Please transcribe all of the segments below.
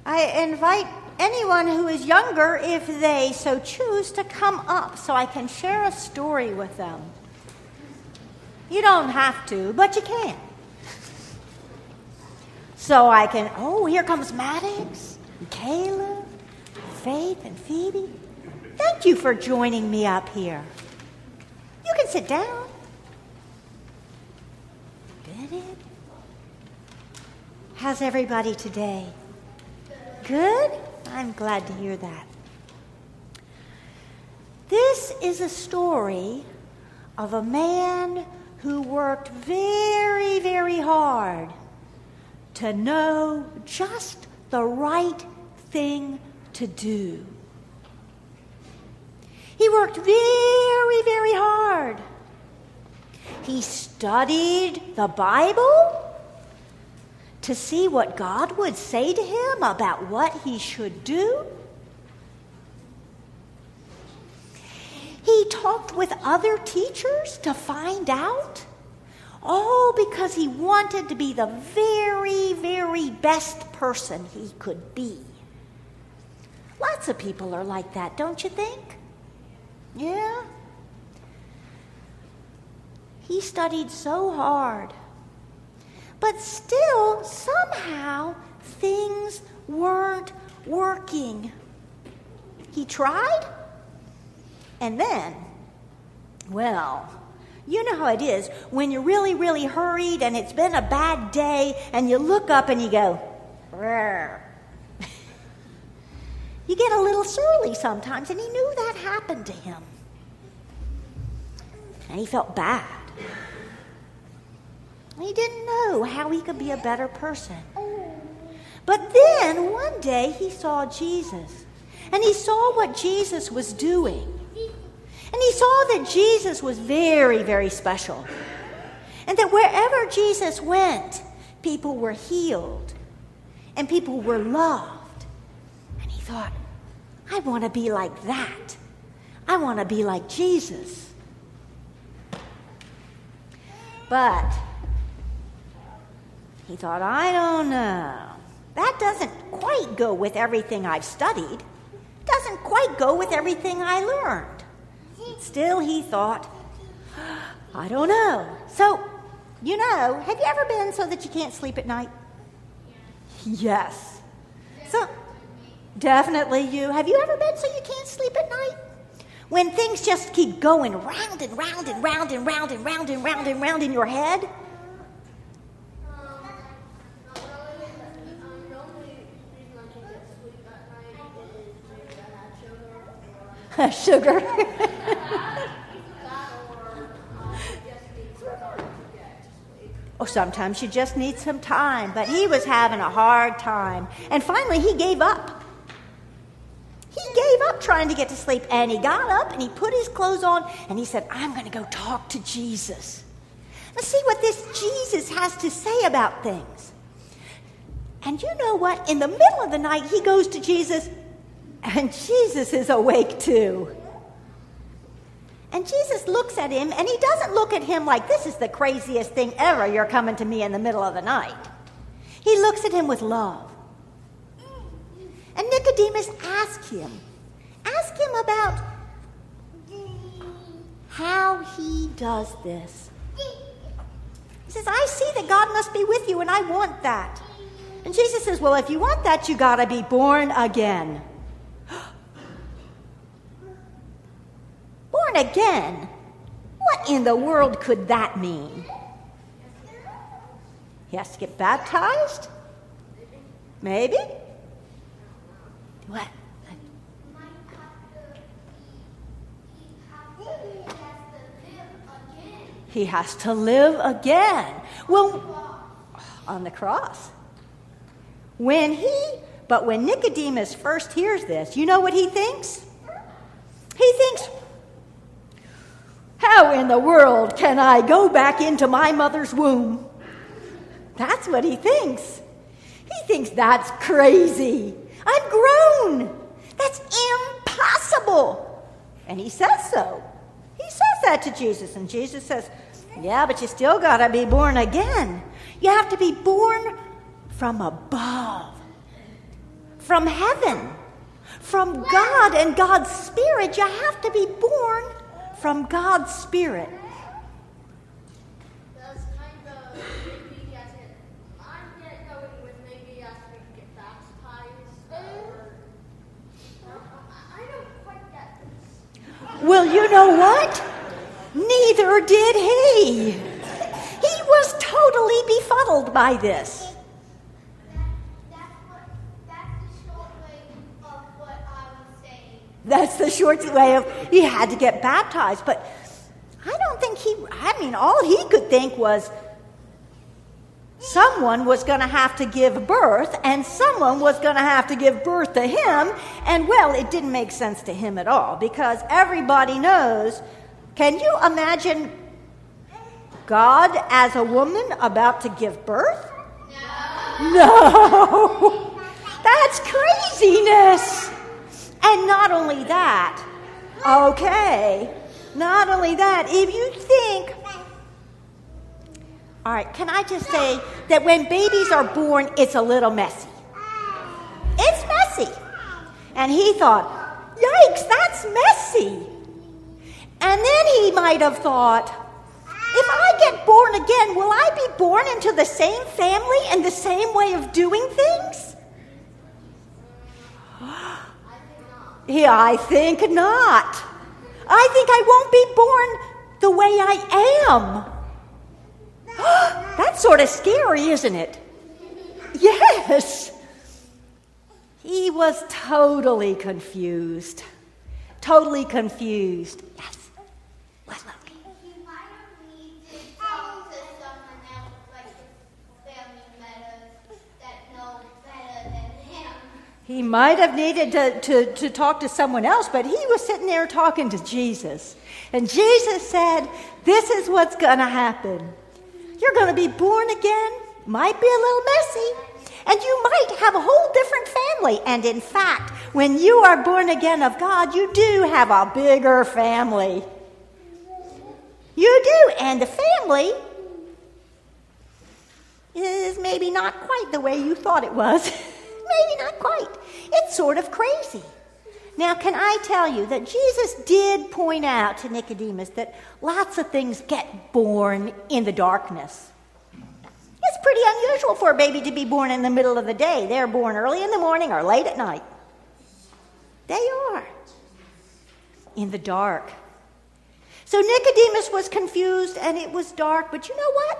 I invite anyone who is younger, if they so choose, to come up so I can share a story with them. You don't have to, but you can. So I can, here comes Maddox, and Caleb, Faith, and Phoebe. Thank you for joining me up here. You can sit down. Bennett. How's everybody today? Good? I'm glad to hear that. This is a story of a man who worked very, very hard to know just the right thing to do. He worked very, very hard. He studied the Bible to see what God would say to him about what he should do. He talked with other teachers to find out, all because he wanted to be the very, very best person he could be. Lots of people are like that, don't you think? Yeah? He studied so hard, but still, somehow, things weren't working. He tried, and then, you know how it is when you're really, really hurried and it's been a bad day and you look up and you go, "Rrr." You get a little surly sometimes, and he knew that happened to him. And he felt bad. He didn't know how he could be a better person. But then one day he saw Jesus, and he saw what Jesus was doing. And he saw that Jesus was very, very special. And that wherever Jesus went, people were healed and people were loved. And he thought, I want to be like that. I want to be like Jesus. But he thought, I don't know. That doesn't quite go with everything I've studied. Doesn't quite go with everything I learned. Still, he thought, I don't know. So, have you ever been so that you can't sleep at night? Yes. So, definitely you. Have you ever been so you can't sleep at night? When things just keep going round and round and round and round and round and round and round in your head? Sugar. Sometimes you just need some time. But he was having a hard time. And finally, he gave up. He gave up trying to get to sleep. And he got up and he put his clothes on and he said, I'm going to go talk to Jesus. Let's see what this Jesus has to say about things. And you know what? In the middle of the night, he goes to Jesus. And Jesus is awake too. And Jesus looks at him, and he doesn't look at him like, this is the craziest thing ever, you're coming to me in the middle of the night. He looks at him with love. And Nicodemus asked him about how he does this. He says, I see that God must be with you, and I want that. And Jesus says, well, if you want that, you got to be born again. Born again? What in the world could that mean? He has to get baptized? Maybe? What? He has to live again. Well, on the cross. When Nicodemus first hears this, you know what he thinks? He thinks, how in the world can I go back into my mother's womb? That's what he thinks. He thinks that's crazy. I'm grown. That's impossible. And he says so. He says that to Jesus. And Jesus says, yeah, but you still got to be born again. You have to be born from above. from heaven, from God and God's Spirit. You have to be born from God's Spirit. That's kind of maybe he has to get, I'm going with maybe he has to get baptized, or I don't quite get this. Well, you know what? Neither did he. He was totally befuddled by this. That's the short way of he had to get baptized. But I don't think all he could think was someone was going to have to give birth, and someone was going to have to give birth to him. And, well, it didn't make sense to him at all, because everybody knows. Can you imagine God as a woman about to give birth? No. That's craziness. And not only that, if you think, all right, can I just say that when babies are born, it's a little messy. It's messy. And he thought, yikes, that's messy. And then he might have thought, if I get born again, will I be born into the same family and the same way of doing things? Yeah, I think not. I think I won't be born the way I am. That's sort of scary, isn't it? Yes. He was totally confused. Totally confused. Yes. What, love? He might have needed to talk to someone else, like his family members that know better than him. He might have needed to talk to someone else, but he was sitting there talking to Jesus. And Jesus said, this is what's going to happen. You're going to be born again. Might be a little messy. And you might have a whole different family. And in fact, when you are born again of God, you do have a bigger family. You do. And the family is maybe not quite the way you thought it was. Maybe not quite. It's sort of crazy. Now, can I tell you that Jesus did point out to Nicodemus that lots of things get born in the darkness. It's pretty unusual for a baby to be born in the middle of the day. They're born early in the morning or late at night. They are. In the dark. So Nicodemus was confused and it was dark, but you know what?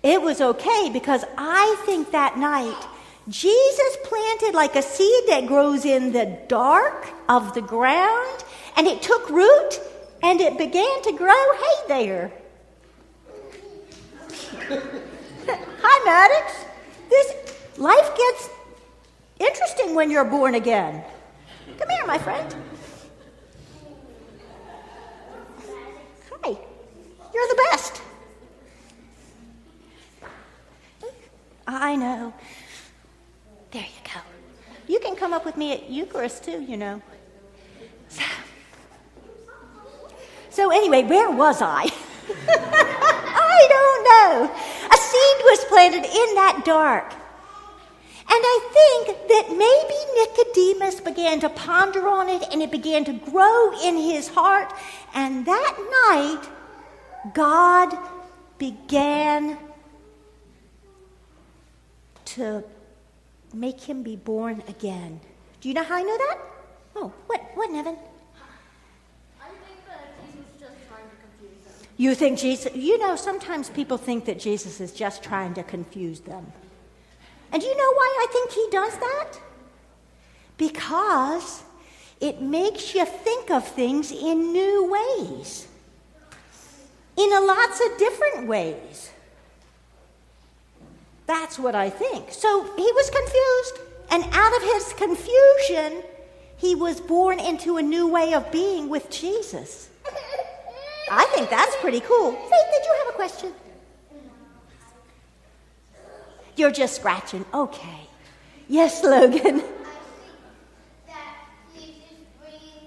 It was okay, because I think that night Jesus planted like a seed that grows in the dark of the ground, and it took root and it began to grow. Hey there. Hi, Maddox. This life gets interesting when you're born again. Come here, my friend. Hi. You're the best. I know. There you go. You can come up with me at Eucharist too, you know. So anyway, where was I? I don't know. A seed was planted in that dark. And I think that maybe Nicodemus began to ponder on it, and it began to grow in his heart. And that night, God began to make him be born again. Do you know how I know that? Oh, what, Nevin? I think that Jesus was just trying to confuse them. You think Jesus, sometimes people think that Jesus is just trying to confuse them. And do you know why I think he does that? Because it makes you think of things in new ways. In lots of different ways. That's what I think. So he was confused, and out of his confusion, he was born into a new way of being with Jesus. I think that's pretty cool. Faith, did you have a question? You're just scratching. Okay. Yes, Logan. I think that he's just bringing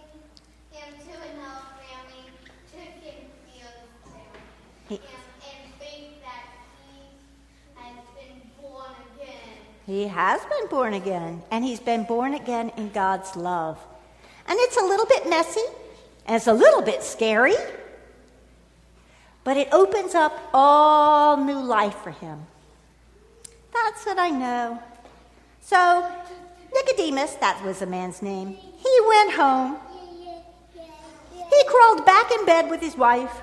him to another family to confuse them. And think that he has been born again. He has been born again, and he's been born again in God's love. And it's a little bit messy, and it's a little bit scary, but it opens up all new life for him. That's what I know. So Nicodemus, that was the man's name, he went home. He crawled back in bed with his wife,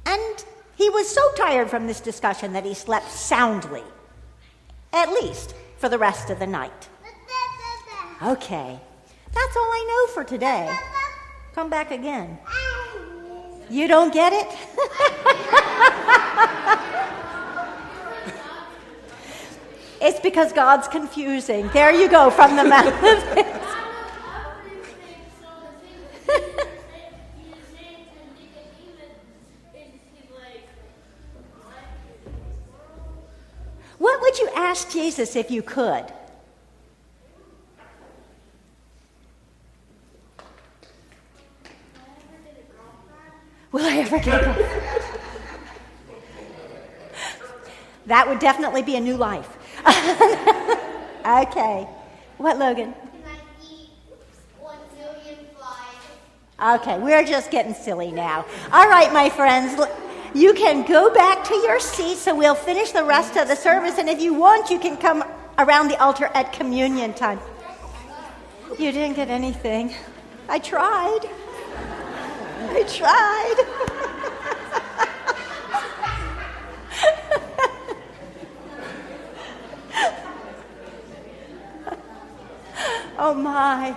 and he was so tired from this discussion that he slept soundly, at least for the rest of the night. Okay, that's all I know for today. Come back again. You don't get it? It's because God's confusing. There you go, from the mouth of it. What would you ask Jesus if you could? Will I ever get a girlfriend? That would definitely be a new life. Okay. What, Logan? Can I eat 1 million flies? Okay, we're just getting silly now. All right, my friends, you can go back to your seats, so we'll finish the rest of the service, and if you want, you can come around the altar at communion time. You didn't get anything. I tried. I tried. Oh, my.